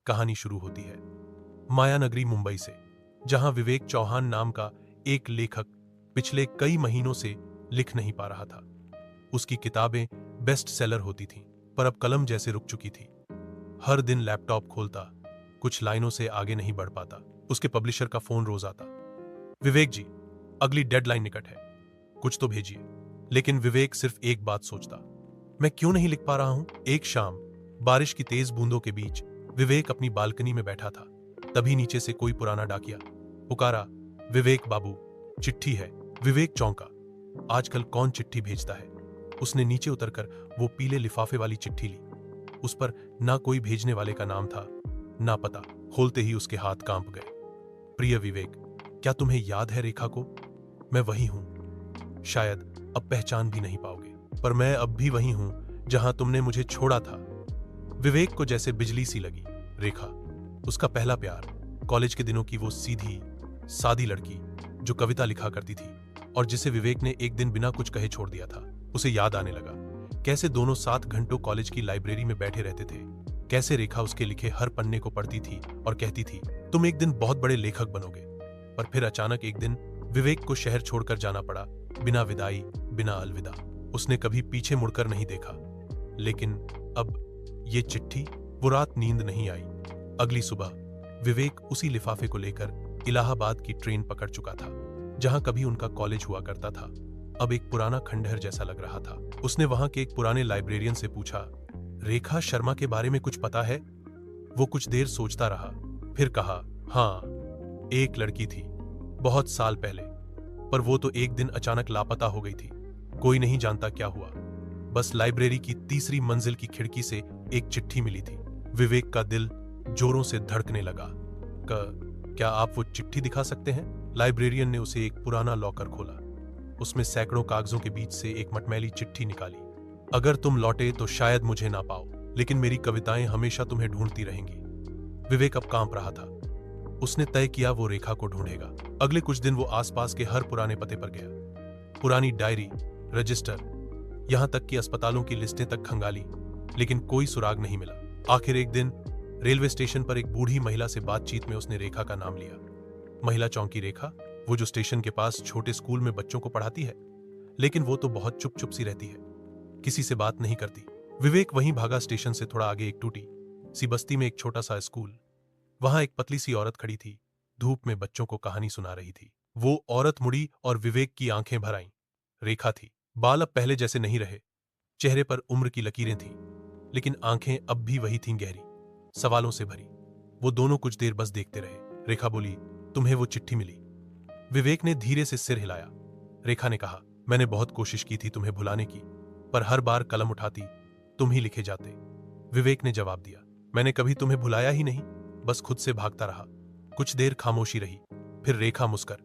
कहानी शुरू होती है मायानगरी मुंबई से, जहां विवेक चौहान नाम का एक लेखक पिछले कई महीनों से लिख नहीं पा रहा था। उसकी किताबें बेस्ट सेलर होती थीं, पर अब कलम जैसे रुक चुकी थी। हर दिन लैपटॉप खोलता, कुछ लाइनों से आगे नहीं बढ़ पाता। उसके पब्लिशर का फोन रोज आता, विवेक जी, अगली डेडलाइन निकट है, कुछ तो भेजिए। लेकिन विवेक सिर्फ एक बात सोचता, मैं क्यों नहीं लिख पा रहा हूं। एक शाम बारिश की तेज बूंदों के बीच विवेक अपनी बालकनी में बैठा था। तभी नीचे से कोई पुराना डाकिया पुकारा, विवेक बाबू, चिट्ठी है। विवेक चौंका, आजकल कौन चिट्ठी भेजता है। उसने नीचे उतरकर वो पीले लिफाफे वाली चिट्ठी ली। उस पर ना कोई भेजने वाले का नाम था, ना पता। खोलते ही उसके हाथ कांप गए। प्रिय विवेक, क्या तुम्हें याद है रेखा को? मैं वही हूं। शायद अब पहचान भी नहीं पाओगे, पर मैं अब भी वही हूं जहां तुमने मुझे छोड़ा था। विवेक को जैसे बिजली सी लगी। रेखा, उसका पहला प्यार, कॉलेज के दिनों की वो सीधी सादी लड़की जो कविता लिखा करती थी और जिसे विवेक ने एक दिन बिना कुछ कहे छोड़ दिया था। उसे याद आने लगा कैसे दोनों 7 घंटों कॉलेज की लाइब्रेरी में बैठे रहते थे। कैसे रेखा उसके लिखे हर पन्ने को पढ़ती थी और कहती थी, तुम एक दिन बहुत बड़े लेखक बनोगे। पर फिर अचानक एक दिन विवेक को शहर छोड़कर जाना पड़ा, बिना विदाई, बिना अलविदा। उसने कभी पीछे मुड़कर नहीं देखा। लेकिन अब ये चिट्ठी, वो रात नींद नहीं आई। अगली सुबह विवेक उसी लिफाफे को लेकर इलाहाबाद की ट्रेन पकड़ चुका था, जहां कभी उनका कॉलेज हुआ करता था। अब एक पुराना खंडहर जैसा लग रहा था। उसने वहां के एक पुराने लाइब्रेरियन से पूछा, रेखा शर्मा के बारे में कुछ पता है? वो कुछ देर सोचता रहा, फिर कहा, हाँ, एक लड़की थी, बहुत साल पहले, पर वो तो एक दिन अचानक लापता हो गई थी। कोई नहीं जानता क्या हुआ। बस लाइब्रेरी की तीसरी मंजिल की खिड़की से एक चिट्ठी मिली थी। विवेक का दिल जोरों से धड़कने लगा। क्या आप वो चिट्ठी दिखा सकते हैं? लाइब्रेरियन ने उसे एक पुराना लॉकर खोला। उसमें सैकड़ों कागजों के बीच से एक मटमैली चिट्ठी निकाली। अगर तुम लौटे तो शायद मुझे ना पाओ, लेकिन मेरी कविताएं हमेशा तुम्हें ढूंढती रहेंगी। विवेक अब कांप रहा था। उसने तय किया वो रेखा को ढूंढेगा। अगले कुछ दिन वो आसपास के हर पुराने पते पर गया। पुरानी डायरी, रजिस्टर, यहां तक कि अस्पतालों की लिस्टें तक खंगाली, लेकिन कोई सुराग नहीं मिला। आखिर एक दिन रेलवे स्टेशन पर एक बूढ़ी महिला से बातचीत में उसने रेखा का नाम लिया। महिला चौंकी। रेखा, वो जो स्टेशन के पास छोटे स्कूल में बच्चों को पढ़ाती है? लेकिन वो तो बहुत चुप चुप सी रहती है, किसी से बात नहीं करती। विवेक वहीं भागा। स्टेशन से थोड़ा आगे एक टूटी सी बस्ती में एक छोटा सा स्कूल। वहां एक पतली सी औरत खड़ी थी, धूप में बच्चों को कहानी सुना रही थी। वो औरत मुड़ी और विवेक की आंखें भर आईं। रेखा थी। बाल अब पहले जैसे नहीं रहे, चेहरे पर उम्र की लकीरें थीं, लेकिन आंखें अब भी वही थीं, गहरी, सवालों से भरी। वो दोनों कुछ देर बस देखते रहे। रेखा बोली, तुम्हें वो चिट्ठी मिली? विवेक ने धीरे से सिर हिलाया। रेखा ने कहा, मैंने बहुत कोशिश की थी तुम्हें भुलाने की, पर हर बार कलम उठाती तुम ही लिखे जाते। विवेक ने जवाब दिया, मैंने कभी तुम्हें भुलाया ही नहीं, बस खुद से भागता रहा। कुछ देर खामोशी रही, फिर रेखा मुस्कर